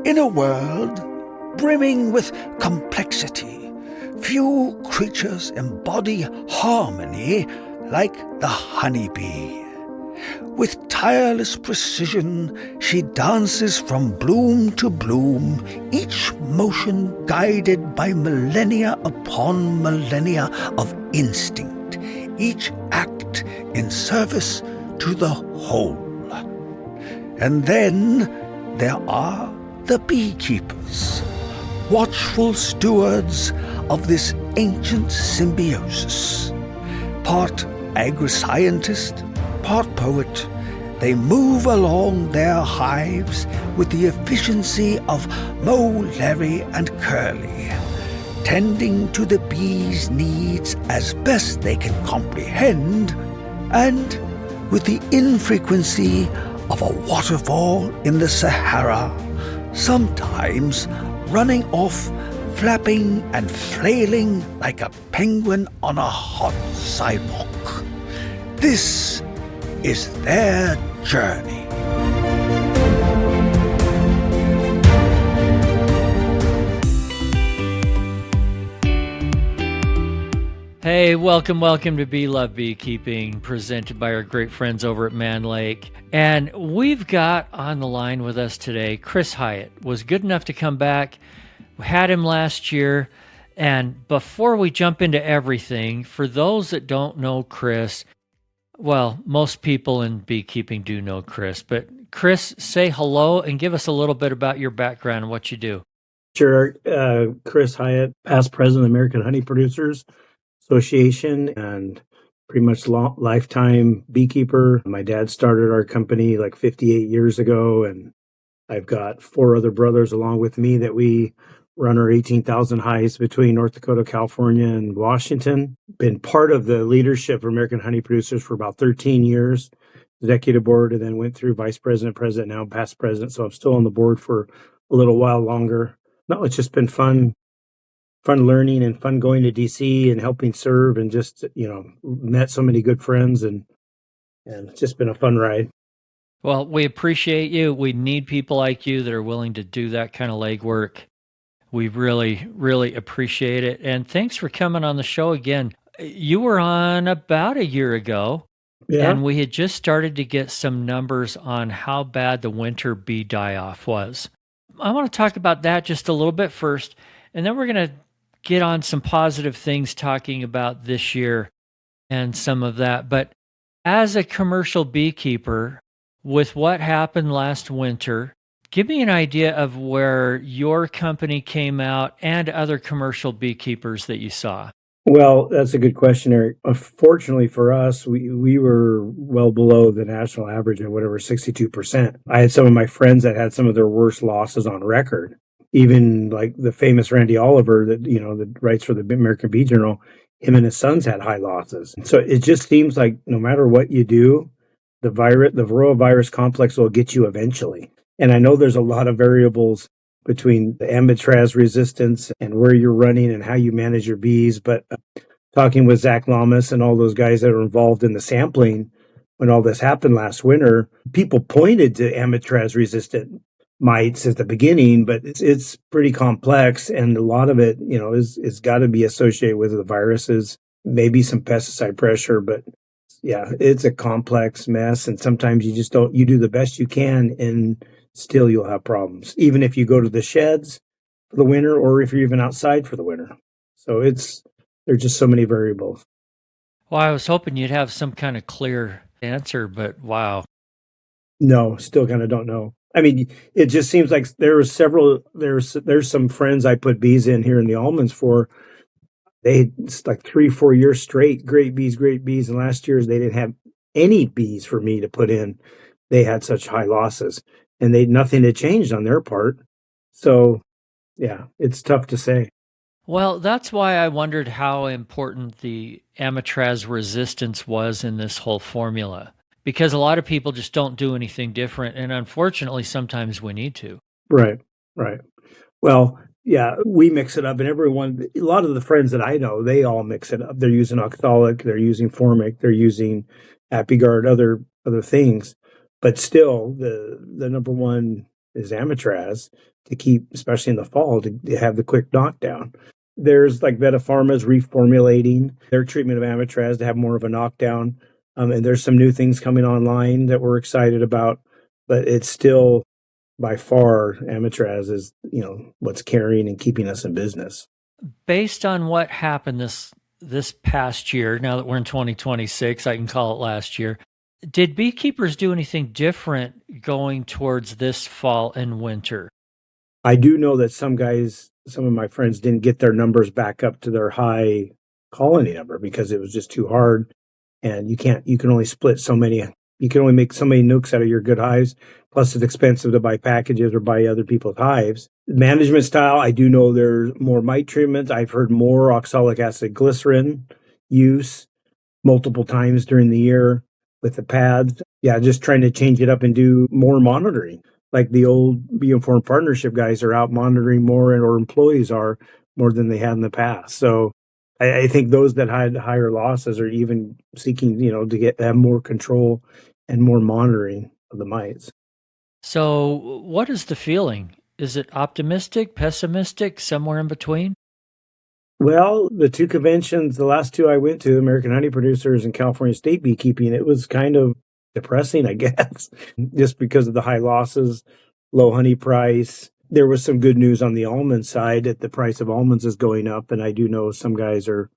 In a world brimming with complexity, few creatures embody harmony like the honeybee. With tireless precision, she dances from bloom to bloom, each motion guided by millennia upon millennia of instinct, each act in service to the whole. And then there are the beekeepers, watchful stewards of this ancient symbiosis. Part agri-scientist, part poet, they move along their hives with the efficiency of Moe, Larry, and Curly, tending to the bees' needs as best they can comprehend, and with the infrequency of a waterfall in the Sahara, sometimes running off, flapping and flailing like a penguin on a hot sidewalk. This is their journey. Hey, welcome to Bee Love Beekeeping, presented by our great friends over at Mann Lake. And we've got on the line with us today, Chris Hyatt was good enough to come back. We had him last year. And before we jump into everything, for those that don't know Chris, well, most people in beekeeping do know Chris, but Chris, say hello and give us a little bit about your background and what you do. Sure. Chris Hyatt, past president of the American Honey Producers Association and pretty much lifetime beekeeper. My dad started our company like 58 years ago, and I've got 4 other brothers along with me that we run our 18,000 hives between North Dakota, California, and Washington. Been part of the leadership of American Honey Producers for about 13 years, executive board, and then went through vice president, president, now past president. So I'm still on the board for a little while longer. No, it's just been fun learning and fun going to DC and helping serve, and just, met so many good friends, and it's just been a fun ride. Well, we appreciate you. We need people like you that are willing to do that kind of legwork. We really, really appreciate it. And thanks for coming on the show again. You were on about a year ago, and we had just started to get some numbers on how bad the winter bee die-off was. I want to talk about that just a little bit first, and then we're going to get on some positive things talking about this year and some of that. But as a commercial beekeeper, with what happened last winter, give me an idea of where your company came out and other commercial beekeepers that you saw. Well, that's a good question, Eric. Unfortunately for us, we were well below the national average at whatever, 62%. I had some of my friends that had some of their worst losses on record. Even like the famous Randy Oliver that writes for the American Bee Journal, him and his sons had high losses. So it just seems like no matter what you do, the varroa virus complex will get you eventually. And I know there's a lot of variables between the amitraz resistance and where you're running and how you manage your bees. But talking with Zach Lamas and all those guys that are involved in the sampling when all this happened last winter, people pointed to amitraz resistant mites at the beginning, but it's pretty complex, and a lot of it, is got to be associated with the viruses, maybe some pesticide pressure, but yeah, it's a complex mess, and sometimes you do the best you can, and still you'll have problems, even if you go to the sheds for the winter or if you're even outside for the winter. So there's just so many variables. Well, I was hoping you'd have some kind of clear answer, but wow. No, still kind of don't know. I mean, it just seems like there's some friends I put bees in here in the almonds for. It's like 3-4 years straight, great bees. And last year they didn't have any bees for me to put in. They had such high losses, and nothing had changed on their part. So yeah, it's tough to say. Well, that's why I wondered how important the amitraz resistance was in this whole formula. Because a lot of people just don't do anything different. And unfortunately, sometimes we need to. Right. Well, yeah, we mix it up. And a lot of the friends that I know, they all mix it up. They're using oxalic, they're using formic, they're using Apiguard, other things. But still, the number one is amitraz to keep, especially in the fall, to have the quick knockdown. There's like Vetapharma's reformulating their treatment of amitraz to have more of a knockdown. And there's some new things coming online that we're excited about, but it's still by far amitraz is, what's carrying and keeping us in business. Based on what happened this past year, now that we're in 2026, I can call it last year, did beekeepers do anything different going towards this fall and winter? I do know that some of my friends didn't get their numbers back up to their high colony number because it was just too hard. And you can only split so many, you can only make so many nukes out of your good hives. Plus it's expensive to buy packages or buy other people's hives. Management style, I do know there's more mite treatments. I've heard more oxalic acid glycerin use multiple times during the year with the pads. Yeah, just trying to change it up and do more monitoring. Like the old Be Informed Partnership guys are out monitoring more, or employees are more than they had in the past. So I think those that had higher losses are even seeking, to have more control and more monitoring of the mites. So what is the feeling? Is it optimistic, pessimistic, somewhere in between? Well, the two conventions, the last two I went to, American Honey Producers and California State Beekeeping, it was kind of depressing, I guess, just because of the high losses, low honey price. There was some good news on the almond side that the price of almonds is going up, and I do know some guys are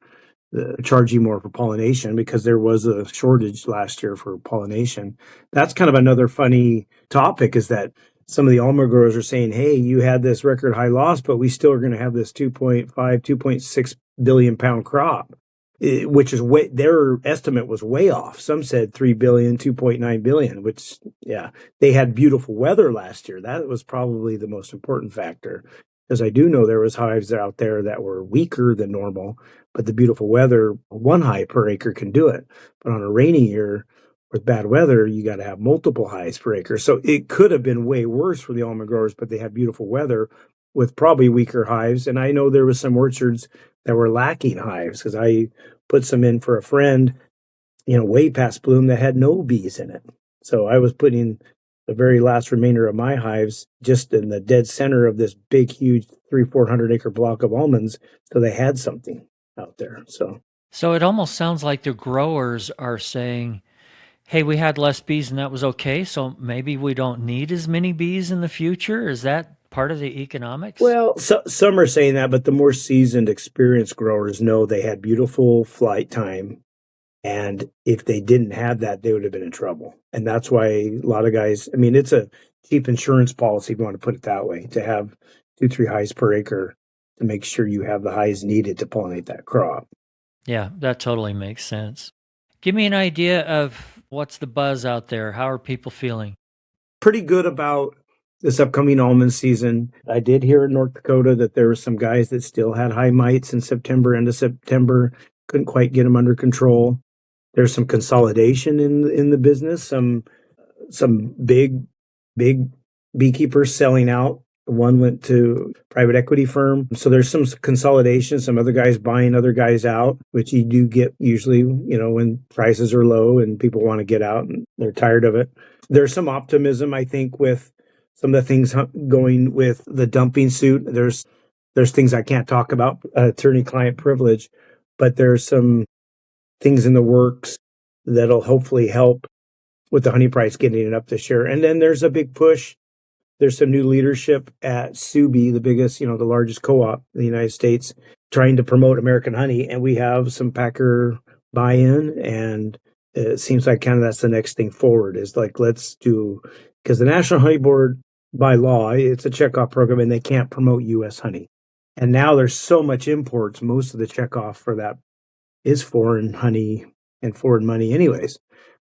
charging more for pollination because there was a shortage last year for pollination. That's kind of another funny topic, is that some of the almond growers are saying, hey, you had this record high loss, but we still are going to have this 2.6 billion pound crop, which is their estimate was way off. Some said 3 billion, 2.9 billion, which, yeah, they had beautiful weather last year. That was probably the most important factor, because I do know there was hives out there that were weaker than normal, but the beautiful weather, one hive per acre can do it. But on a rainy year with bad weather, you got to have multiple hives per acre. So it could have been way worse for the almond growers, but they had beautiful weather with probably weaker hives. And I know there was some orchards that were lacking hives, because I put some in for a friend, way past bloom, that had no bees in it. So I was putting the very last remainder of my hives just in the dead center of this big, huge 400 acre block of almonds. So they had something out there. So it almost sounds like the growers are saying, hey, we had less bees and that was okay, so maybe we don't need as many bees in the future? Is that part of the economics? Well, some are saying that, but the more seasoned, experienced growers know they had beautiful flight time. And if they didn't have that, they would have been in trouble. And that's why a lot of guys, it's a cheap insurance policy, if you want to put it that way, to have 2-3 hives per acre to make sure you have the hives needed to pollinate that crop. Yeah, that totally makes sense. Give me an idea of what's the buzz out there. How are people feeling? Pretty good about this upcoming almond season. I did hear in North Dakota that there were some guys that still had high mites in September, end of September, couldn't quite get them under control. There's some consolidation in the business. Some big beekeepers selling out. One went to private equity firm. So there's some consolidation, some other guys buying other guys out, which you do get usually, when prices are low and people want to get out and they're tired of it. There's some optimism, I think, with some of the things going with the dumping suit. There's things I can't talk about, attorney-client privilege, but there's some things in the works that'll hopefully help with the honey price getting it up this year. And then there's a big push. There's some new leadership at Subi, the biggest, the largest co-op in the United States, trying to promote American honey. And we have some packer buy-in, and it seems like kind of that's the next thing forward, is like, let's do, because the National Honey Board, by law, it's a checkoff program, and they can't promote U.S. honey. And now there's so much imports. Most of the checkoff for that is foreign honey and foreign money anyways.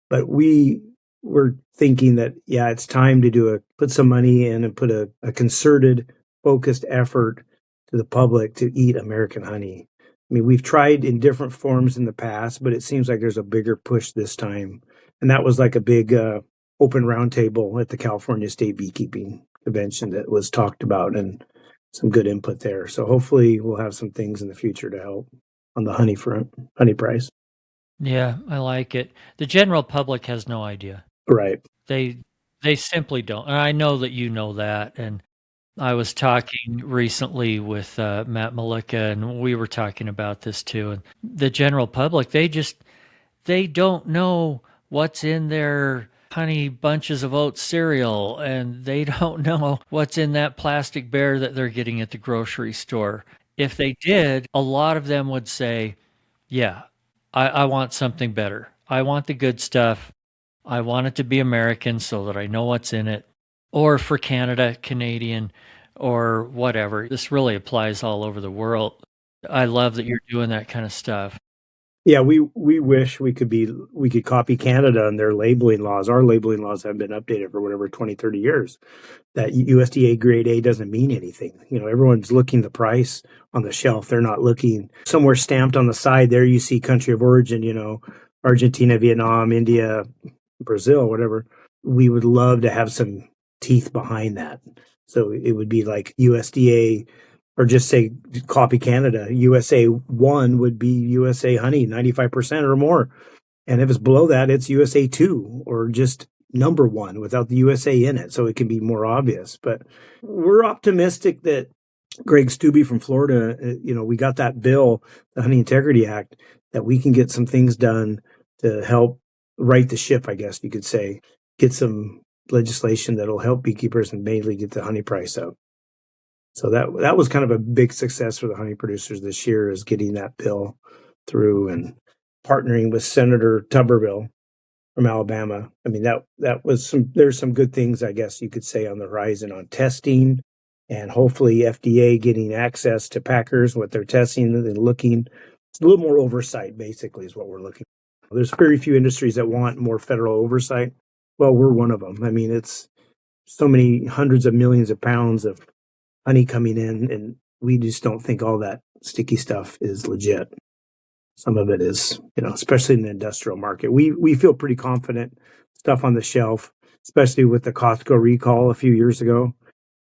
But we were thinking that, yeah, it's time to put some money in and put a concerted, focused effort to the public to eat American honey. We've tried in different forms in the past, but it seems like there's a bigger push this time. And that was like a big open roundtable at the California State Beekeeping Convention that was talked about, and some good input there. So hopefully we'll have some things in the future to help on the honey front, honey price. Yeah, I like it. The general public has no idea. Right. They They simply don't. And I know that you know that. And I was talking recently with Matt Malika, and we were talking about this too. And the general public, they don't know what's in their honey bunches of oats cereal, and they don't know what's in that plastic bear that they're getting at the grocery store. If they did, a lot of them would say, yeah, I want something better. I want the good stuff. I want it to be American so that I know what's in it. Or for Canada, Canadian, or whatever. This really applies all over the world. I love that you're doing that kind of stuff. Yeah, we wish we could copy Canada and their labeling laws. Our labeling laws have been updated for whatever 20, 30 years. That USDA grade A doesn't mean anything. Everyone's looking the price on the shelf. They're not looking somewhere stamped on the side. There you see country of origin, Argentina, Vietnam, India, Brazil, whatever. We would love to have some teeth behind that. So it would be like USDA, or just say copy Canada. USA 1 would be USA honey, 95% or more. And if it's below that, it's USA 2 or just number 1 without the USA in it. So it can be more obvious. But we're optimistic that Greg Stubbe from Florida, we got that bill, the Honey Integrity Act, that we can get some things done to help right the ship, I guess you could say, get some legislation that'll help beekeepers and mainly get the honey price up. So that was kind of a big success for the honey producers this year, is getting that bill through and partnering with Senator Tuberville from Alabama. I mean, that was there's some good things, I guess you could say, on the horizon on testing, and hopefully FDA getting access to packers, what they're testing and looking. It's a little more oversight, basically, is what we're looking for. There's very few industries that want more federal oversight. Well, we're one of them. I mean, it's so many hundreds of millions of pounds of honey coming in, and we just don't think all that sticky stuff is legit. Some of it is, especially in the industrial market. We feel pretty confident stuff on the shelf, especially with the Costco recall a few years ago,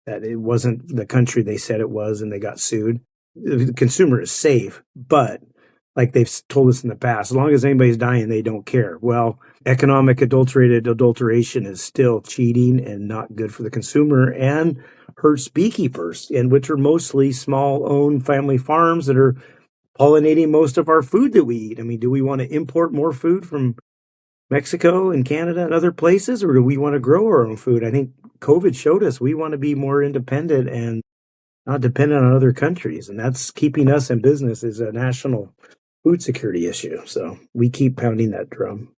that it wasn't the country they said it was, and they got sued. The consumer is safe, but like they've told us in the past, as long as anybody's dying, they don't care. Well, economic adulteration is still cheating and not good for the consumer, and hurts beekeepers, and which are mostly small-owned family farms that are pollinating most of our food that we eat. I mean, do we want to import more food from Mexico and Canada and other places, or do we want to grow our own food? I think COVID showed us we want to be more independent and not dependent on other countries, and that's keeping us in business is a national food security issue. So we keep pounding that drum.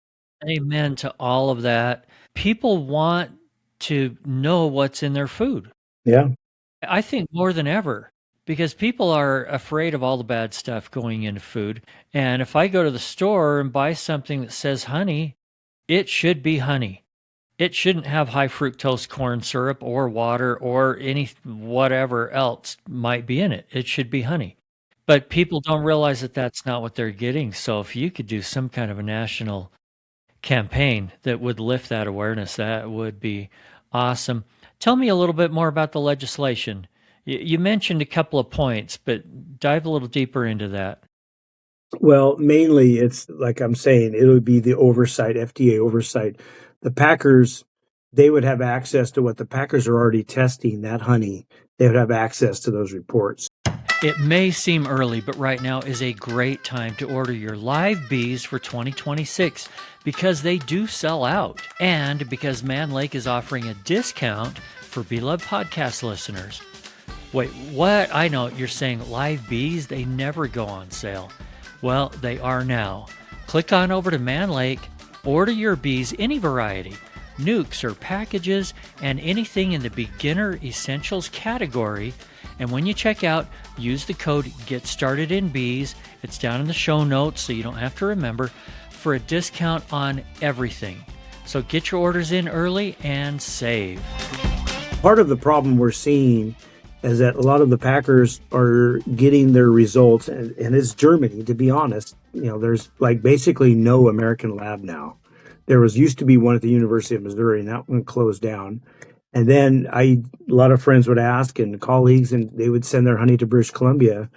Amen to all of that. People want to know what's in their food. Yeah. I think more than ever, because people are afraid of all the bad stuff going into food. And if I go to the store and buy something that says honey, it should be honey. It shouldn't have high fructose corn syrup or water or any whatever else might be in it. It should be honey. But people don't realize that that's not what they're getting. So if you could do some kind of a national campaign that would lift that awareness, that would be awesome. Tell me a little bit more about the legislation. You mentioned a couple of points, but dive a little deeper into that. Well, mainly it's like I'm saying, it would be the oversight, FDA oversight. The packers, they would have access to what the packers are already testing, that honey. They would have access to those reports. It may seem early, but right now is a great time to order your live bees for 2026 because they do sell out, and because Mann Lake is offering a discount for Beloved Podcast listeners. Wait, what? I know you're saying live bees, they never go on sale. Well, they are now. Click on over to Mann Lake, order your bees any variety, nukes or packages, and anything in the beginner essentials category. And when you check out, use the code GETSTARTEDINBEES. It's down in the show notes, so you don't have to remember, for a discount on everything. So get your orders in early and save. Part of the problem we're seeing is that a lot of the packers are getting their results, and it's Germany, to be honest. There's like basically no American lab now. There used to be one at the University of Missouri, and that one closed down. And then a lot of friends would ask, and colleagues, and they would send their honey to British Columbia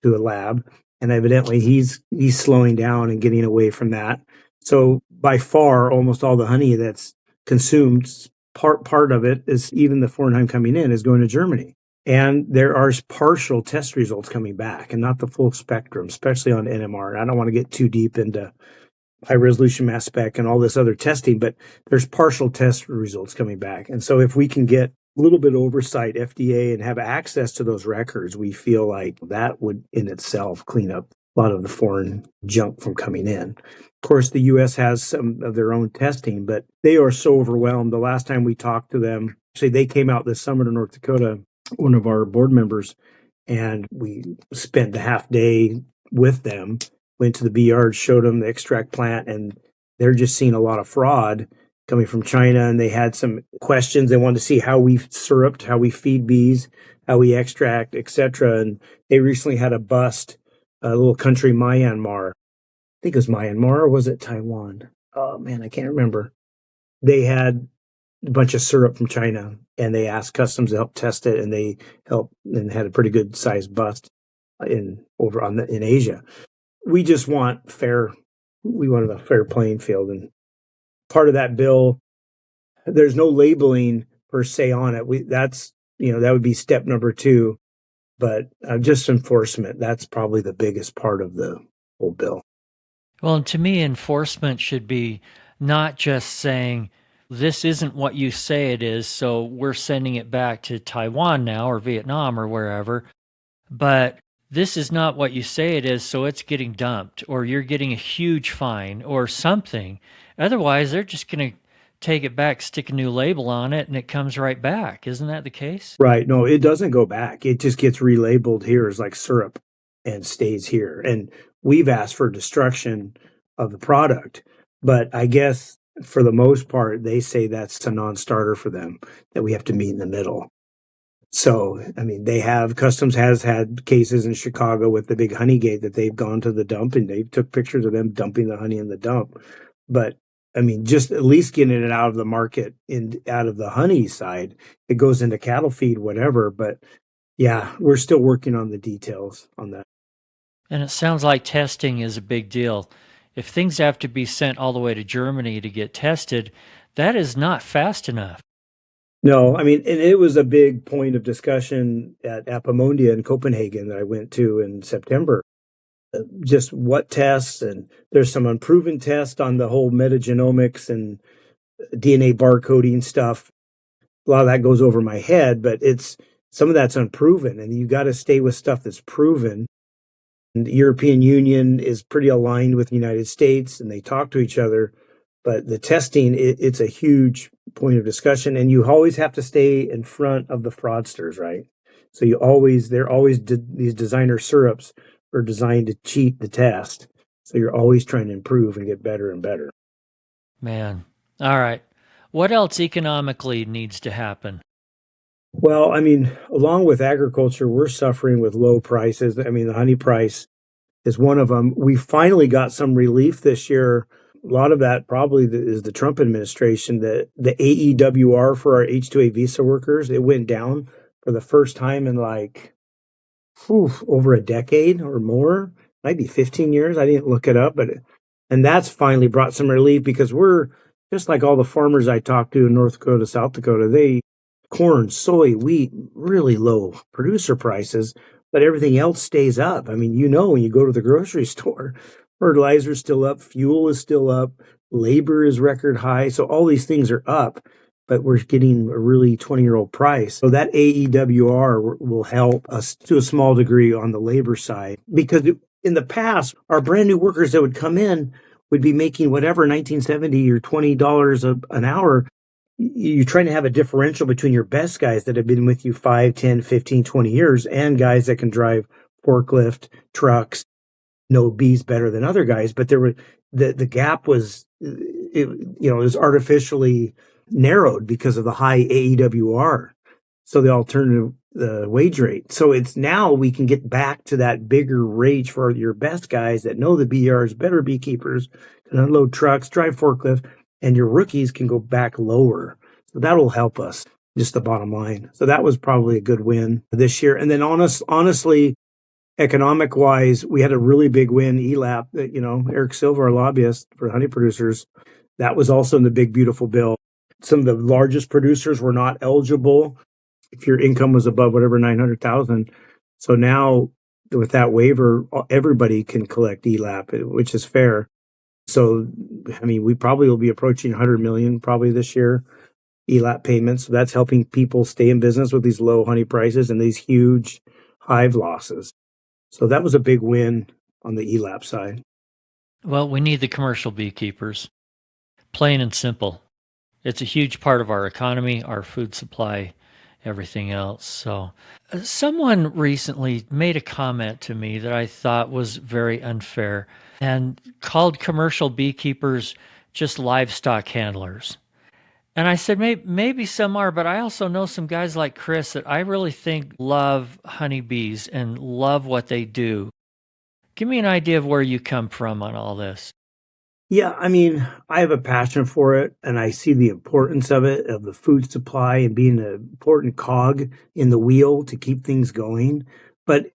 to a lab. And evidently he's slowing down and getting away from that. So by far, almost all the honey that's consumed, part of it is even the foreign hive coming in is going to Germany. And there are partial test results coming back and not the full spectrum, especially on NMR. I don't want to get too deep into high resolution mass spec and all this other testing, but there's partial test results coming back. And so if we can get a little bit of oversight, FDA, and have access to those records, we feel like that would in itself clean up a lot of the foreign junk from coming in. Of course, the U.S. has some of their own testing, but they are so overwhelmed. The last time we talked to them, actually, they came out this summer to North Dakota, one of our board members, and we spent a half day with them, went to the bee yard, showed them the extract plant, and they're just seeing a lot of fraud coming from China. And they had some questions. They wanted to see how we syruped, how we feed bees, how we extract, etc. And they recently had a bust, a little country, Myanmar. I think it was Myanmar, or was it Taiwan? Oh man, I can't remember. They had a bunch of syrup from China, and they asked customs to help test it, and they helped and had a pretty good sized bust in Asia. We just want we wanted a fair playing field, and part of that bill, there's no labeling per se on it. That would be step number 2, but just enforcement. That's probably the biggest part of the whole bill. Well, and to me, enforcement should be not just saying, this isn't what you say it is, so we're sending it back to Taiwan now or Vietnam or wherever, but this is not what you say it is, so it's getting dumped, or you're getting a huge fine or something. Otherwise, they're just going to take it back, stick a new label on it, and it comes right back. Isn't that the case? Right. No, it doesn't go back. It just gets relabeled here as like syrup and stays here. And we've asked for destruction of the product, but I guess for the most part, they say that's a non-starter for them, that we have to meet in the middle. So, I mean, Customs has had cases in Chicago with the big honey gate that they've gone to the dump and they took pictures of them dumping the honey in the dump. But I mean, just at least getting it out of the market out of the honey side, it goes into cattle feed, whatever. But yeah, we're still working on the details on that. And it sounds like testing is a big deal. If things have to be sent all the way to Germany to get tested, that is not fast enough. No, I mean, and it was a big point of discussion at Apimondia in Copenhagen that I went to in September. Just what tests, and there's some unproven tests on the whole metagenomics and DNA barcoding stuff. A lot of that goes over my head, but some of that's unproven, and you got to stay with stuff that's proven. And the European Union is pretty aligned with the United States, and they talk to each other. But the testing, it's a huge point of discussion, and you always have to stay in front of the fraudsters, right? So these designer syrups are designed to cheat the test. So you're always trying to improve and get better and better. Man. All right. What else economically needs to happen? Well, I mean, along with agriculture, we're suffering with low prices. I mean, the honey price is one of them. We finally got some relief this year. A lot of that probably is the Trump administration. The AEWR for our H-2A visa workers, it went down for the first time in over a decade or more, might be 15 years. I didn't look it up, and that's finally brought some relief because we're just like all the farmers I talked to in North Dakota, South Dakota. Corn, soy, wheat, really low producer prices, but everything else stays up. I mean, when you go to the grocery store, fertilizer's still up, fuel is still up, labor is record high. So all these things are up, but we're getting a really 20-year-old price. So that AEWR will help us to a small degree on the labor side, because in the past, our brand new workers that would come in would be making whatever, $19.70 or $20 an hour. You're trying to have a differential between your best guys that have been with you 5, 10, 15, 20 years and guys that can drive forklift, trucks, know bees better than other guys. But the gap was, it was artificially narrowed because of the high AEWR. So the alternative wage rate. So it's now we can get back to that bigger rate for your best guys that know the BRs, better beekeepers, can unload trucks, drive forklift, and your rookies can go back lower. So that'll help us, just the bottom line. So that was probably a good win this year. And then honestly, economic-wise, we had a really big win, ELAP, Eric Silva, our lobbyist for honey producers. That was also in the big, beautiful bill. some of the largest producers were not eligible if your income was above whatever 900,000. So now with that waiver, everybody can collect ELAP, which is fair. So, I mean, we probably will be approaching 100 million probably this year, ELAP payments. So that's helping people stay in business with these low honey prices and these huge hive losses. So that was a big win on the ELAP side. Well, we need the commercial beekeepers. Plain and simple. It's a huge part of our economy, our food supply, everything else. So, someone recently made a comment to me that I thought was very unfair and called commercial beekeepers just livestock handlers. And I said, maybe some are, but I also know some guys like Chris that I really think love honeybees and love what they do. Give me an idea of where you come from on all this. Yeah, I mean, I have a passion for it and I see the importance of it, of the food supply and being an important cog in the wheel to keep things going. But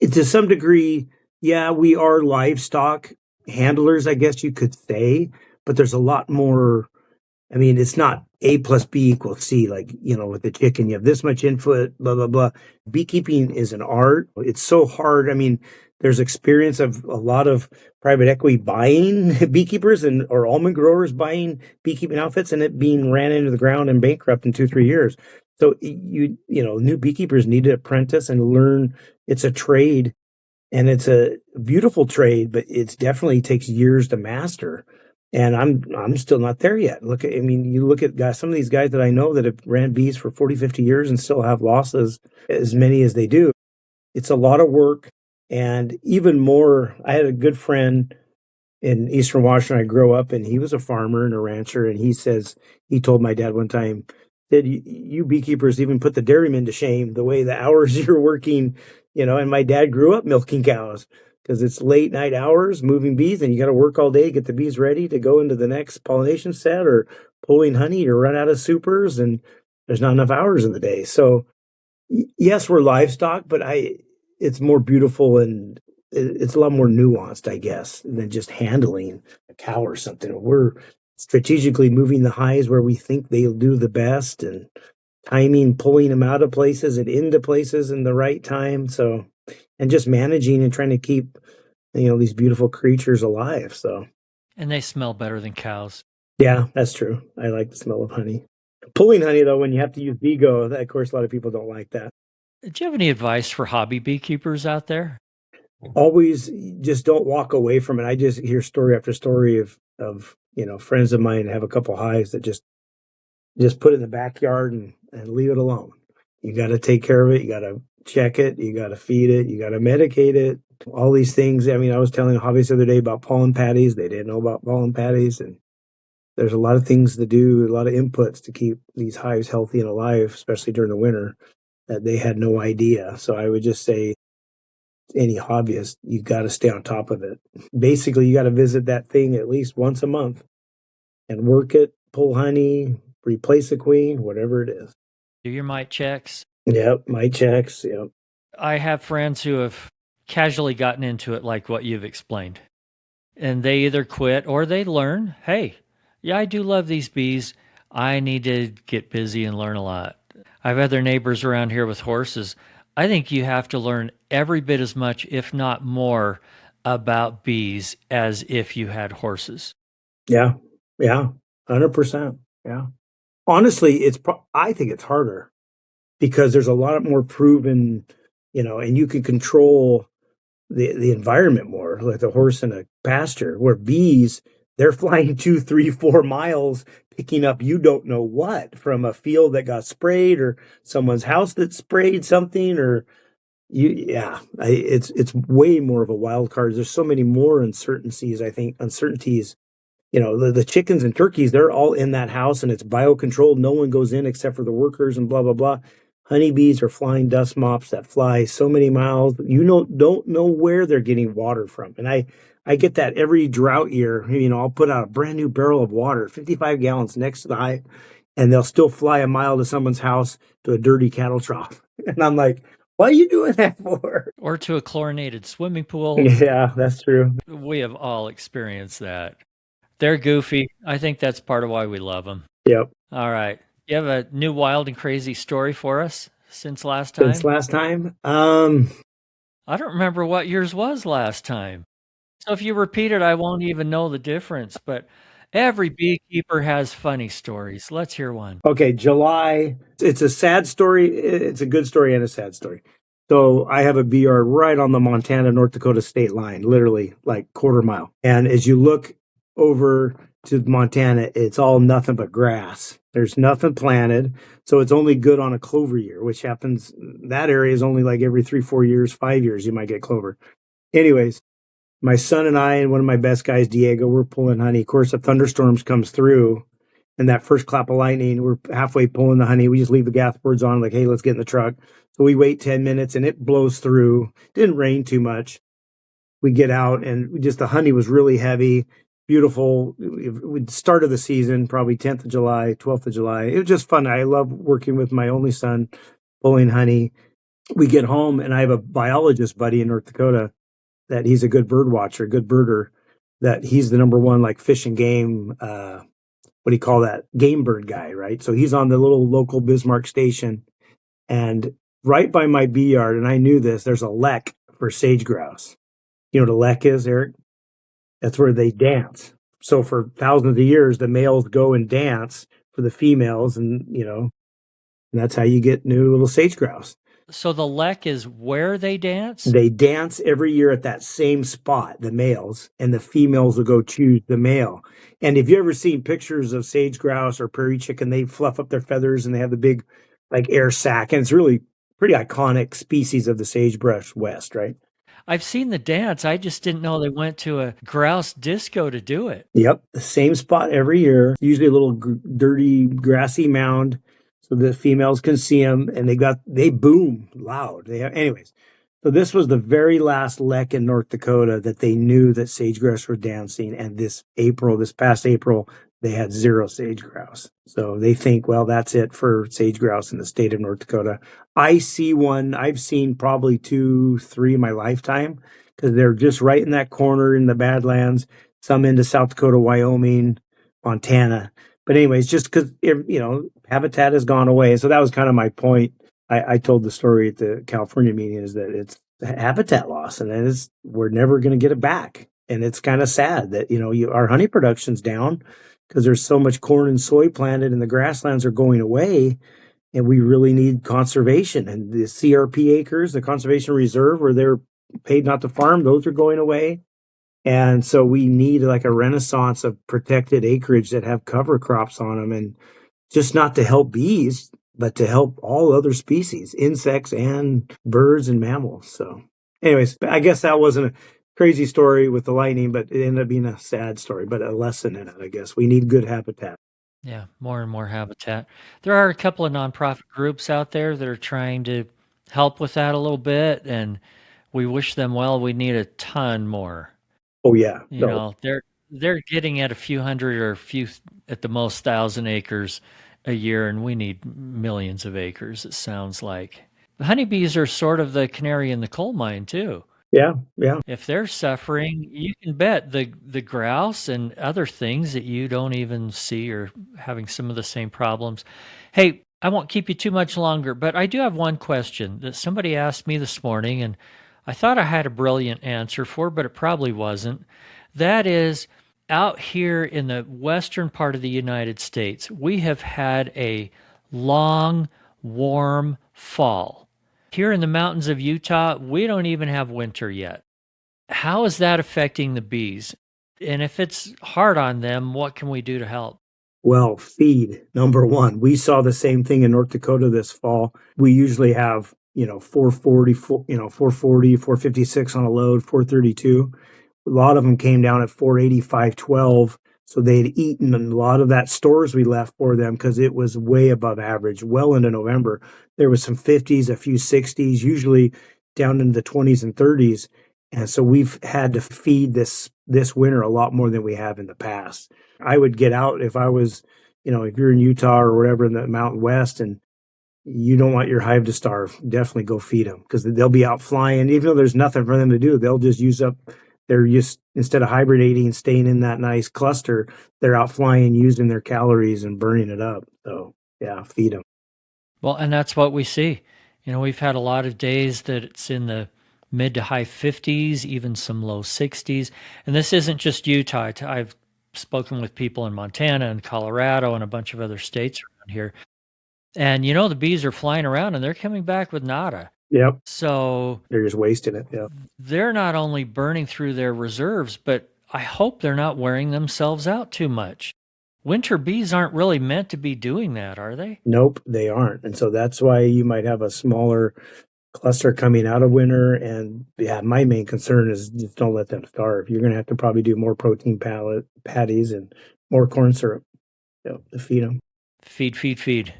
to some degree, yeah, we are livestock handlers, I guess you could say, but there's a lot more. I mean, it's not A plus B equals C, like, with the chicken, you have this much input, blah, blah, blah. Beekeeping is an art. It's so hard. I mean, there's experience of a lot of private equity buying beekeepers or almond growers buying beekeeping outfits and it being ran into the ground and bankrupt in 2-3 years. So new beekeepers need to apprentice and learn. It's a trade and it's a beautiful trade, but it definitely takes years to master. And I'm still not there yet. You look at some of these guys that I know that have ran bees for 40, 50 years and still have losses as many as they do. It's a lot of work. And even more, I had a good friend in Eastern Washington. I grew up and he was a farmer and a rancher. And he told my dad one time, that you beekeepers even put the dairymen to shame the way the hours you're working, and my dad grew up milking cows. Because it's late night hours moving bees and you got to work all day, get the bees ready to go into the next pollination set or pulling honey or run out of supers and there's not enough hours in the day. So yes, we're livestock, but it's more beautiful and it's a lot more nuanced, I guess, than just handling a cow or something. We're strategically moving the hives where we think they'll do the best and timing, pulling them out of places and into places in the right time. So, and just managing and trying to keep, these beautiful creatures alive. So, and they smell better than cows. Yeah, that's true. I like the smell of honey. Pulling honey, though, when you have to use Vigo, of course, a lot of people don't like that. Do you have any advice for hobby beekeepers out there? Always just don't walk away from it. I just hear story after story of friends of mine have a couple hives that just put it in the backyard and leave it alone. You got to take care of it. You got to check it. You got to feed it. You got to medicate it. All these things. I mean, I was telling hobbyists the other day about pollen patties. They didn't know about pollen patties. And there's a lot of things to do, a lot of inputs to keep these hives healthy and alive, especially during the winter, that they had no idea. So I would just say, any hobbyist, you got to stay on top of it. Basically, you got to visit that thing at least once a month and work it, pull honey, replace a queen, whatever it is. Do your mite checks. Yep, mite checks. Yep. I have friends who have casually gotten into it like what you've explained. And they either quit or they learn, hey, yeah, I do love these bees. I need to get busy and learn a lot. I've other neighbors around here with horses. I think you have to learn every bit as much, if not more, about bees as if you had horses. Yeah, 100%. Yeah. Honestly, I think it's harder because there's a lot more proven, and you can control the environment more, like the horse in a pasture, where bees, they're flying 2, 3, 4 miles, picking up you don't know what from a field that got sprayed or someone's house that sprayed something it's way more of a wild card. There's so many more uncertainties. The chickens and turkeys, they're all in that house and it's biocontrolled. No one goes in except for the workers and blah, blah, blah. Honeybees are flying dust mops that fly so many miles. Don't know where they're getting water from. And I get that every drought year. I'll put out a brand new barrel of water, 55 gallons next to the hive, and they'll still fly a mile to someone's house to a dirty cattle trough. And I'm like, what are you doing that for? Or to a chlorinated swimming pool. Yeah, that's true. We have all experienced that. They're goofy. I think that's part of why we love them. Yep. All right. You have a new wild and crazy story for us since last time? Since last time? I don't remember what yours was last time. So if you repeat it, I won't even know the difference. But every beekeeper has funny stories. Let's hear one. Okay, July. It's a sad story. It's a good story and a sad story. So I have a bee yard right on the Montana North Dakota state line, literally like quarter mile. And as you look over to Montana, it's all nothing but grass. There's nothing planted. So it's only good on a clover year, which happens. That area is only like every 3-4 years, 5 years, you might get clover. Anyways, my son and I and one of my best guys, Diego, we're pulling honey. Of course, a thunderstorms comes through, and that first clap of lightning, we're halfway pulling the honey. We just leave the gas boards on, like, hey, let's get in the truck. So we wait 10 minutes, and it blows through. Didn't rain too much. We get out, and the honey was really heavy, beautiful. We started the season, probably 10th of July, 12th of July. It was just fun. I love working with my only son, pulling honey. We get home, and I have a biologist buddy in North Dakota that he's a good bird watcher, good birder, that he's the number one like fish and game, what do you call that? Game bird guy, right? So he's on the little local Bismarck station. And right by my bee yard, and I knew this, there's a lek for sage grouse. You know what a lek is, Eric? That's where they dance. So for thousands of years, the males go and dance for the females, and and that's how you get new little sage grouse. So the lek is where they dance? They dance every year at that same spot, the males, and the females will go choose the male. And if you ever seen pictures of sage grouse or prairie chicken, they fluff up their feathers and they have the big like air sac, and it's really pretty iconic species of the sagebrush west, right? I've seen the dance. I just didn't know they went to a grouse disco to do it. Yep, the same spot every year, usually a little dirty grassy mound, so the females can see them, and they boom loud. Anyways, so this was the very last lek in North Dakota that they knew that sage grouse were dancing, and this past April, they had 0 sage grouse. So they think, well, that's it for sage grouse in the state of North Dakota. I've seen probably 2, 3 in my lifetime, because they're just right in that corner in the Badlands, some into South Dakota, Wyoming, Montana. But anyways, just because, habitat has gone away. So that was kind of my point. I told the story at the California meeting, is that it's habitat loss, and we're never going to get it back. And it's kind of sad that, our honey production's down because there's so much corn and soy planted and the grasslands are going away. And we really need conservation. And the CRP acres, the conservation reserve, where they're paid not to farm, those are going away. And so we need like a renaissance of protected acreage that have cover crops on them, and just not to help bees, but to help all other species, insects and birds and mammals. So anyways, I guess that wasn't a crazy story with the lightning, but it ended up being a sad story, but a lesson in it, I guess. We need good habitat. Yeah, more and more habitat. There are a couple of nonprofit groups out there that are trying to help with that a little bit, and we wish them well. We need a ton more. Oh yeah. They're getting at a few hundred or a few at the most 1,000 acres a year, and we need millions of acres, it sounds like. The honeybees are sort of the canary in the coal mine too. Yeah. If they're suffering, you can bet the grouse and other things that you don't even see are having some of the same problems. Hey, I won't keep you too much longer, but I do have one question that somebody asked me this morning, and I thought I had a brilliant answer for, but it probably wasn't. That is, out here in the western part of the United States, we have had a long, warm fall. Here in the mountains of Utah, we don't even have winter yet. How is that affecting the bees? And if it's hard on them, what can we do to help? Well, feed, number one. We saw the same thing in North Dakota this fall. We usually have, 440, 456 on a load, 432. A lot of them came down at 480, 512. So they'd eaten a lot of that stores we left for them because it was way above average, well into November. There was some 50s, a few 60s, usually down into the 20s and 30s. And so we've had to feed this winter a lot more than we have in the past. I would get out if I was, if you're in Utah or whatever in the Mountain West and you don't want your hive to starve, definitely go feed them because they'll be out flying. Even though there's nothing for them to do, they'll just use up they're just, instead of hibernating and staying in that nice cluster, they're out flying, using their calories and burning it up. So yeah, feed them. Well, and that's what we see. We've had a lot of days that it's in the mid to high 50s, even some low 60s. And this isn't just Utah. I've spoken with people in Montana and Colorado and a bunch of other states around here. And, the bees are flying around and they're coming back with nada. Yep. So they're just wasting it. Yeah. They're not only burning through their reserves, but I hope they're not wearing themselves out too much. Winter bees aren't really meant to be doing that, are they? Nope, they aren't. And so that's why you might have a smaller cluster coming out of winter. And yeah, my main concern is just don't let them starve. You're going to have to probably do more protein patties and more corn syrup to feed them. Feed.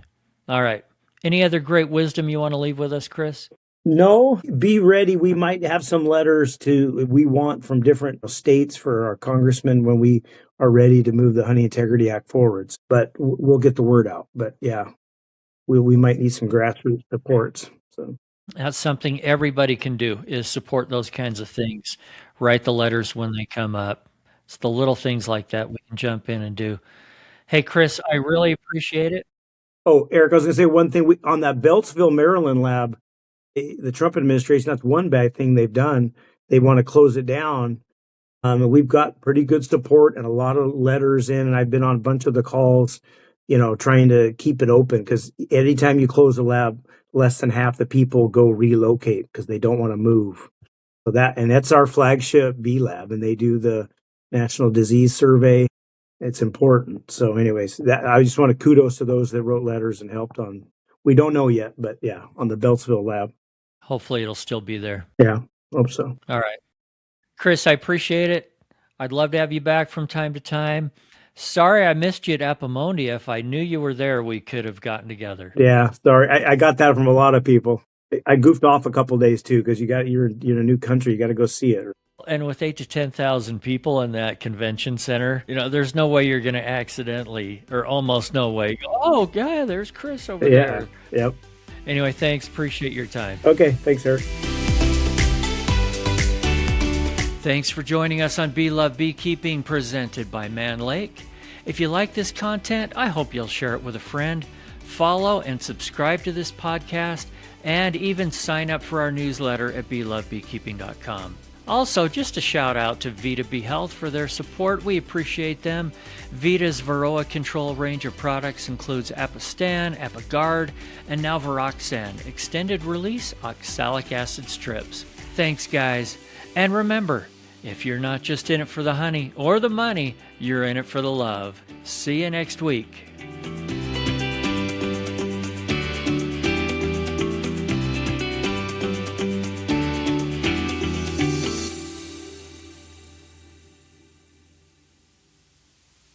All right. Any other great wisdom you want to leave with us, Chris? No, be ready. We might have some letters we want from different states for our congressmen when we are ready to move the Honey Integrity Act forwards. But we'll get the word out. But yeah, we might need some grassroots supports. So that's something everybody can do, is support those kinds of things. Write the letters when they come up. It's the little things like that we can jump in and do. Hey, Chris, I really appreciate it. Oh, Eric, I was going to say one thing. On that Beltsville, Maryland lab, the Trump administration, that's one bad thing they've done. They want to close it down. And we've got pretty good support and a lot of letters in, and I've been on a bunch of the calls, trying to keep it open, because anytime you close a lab, less than half the people go relocate because they don't want to move. So that's our flagship bee lab, and they do the National Disease Survey. It's important. So anyways, I just want to kudos to those that wrote letters and helped on. We don't know yet, but yeah, on the Beltsville lab. Hopefully it'll still be there. Yeah, hope so. All right. Chris, I appreciate it. I'd love to have you back from time to time. Sorry I missed you at Epimondia. If I knew you were there, we could have gotten together. Yeah, sorry. I got that from a lot of people. I goofed off a couple of days too, because you're in a new country. You got to go see it. And with 8,000 to 10,000 people in that convention center, there's no way you're going to accidentally, or almost no way, go, oh, yeah, there's Chris over there. Yep. Anyway, thanks. Appreciate your time. Okay. Thanks, Eric. Thanks for joining us on Bee Love Beekeeping, presented by Mann Lake. If you like this content, I hope you'll share it with a friend. Follow and subscribe to this podcast, and even sign up for our newsletter at belovebeekeeping.com. Also, just a shout out to Vita Bee Health for their support. We appreciate them. Vita's Varroa control range of products includes Apistan, Apigard, and now Viroxan, extended release oxalic acid strips. Thanks, guys. And remember, if you're not just in it for the honey or the money, you're in it for the love. See you next week.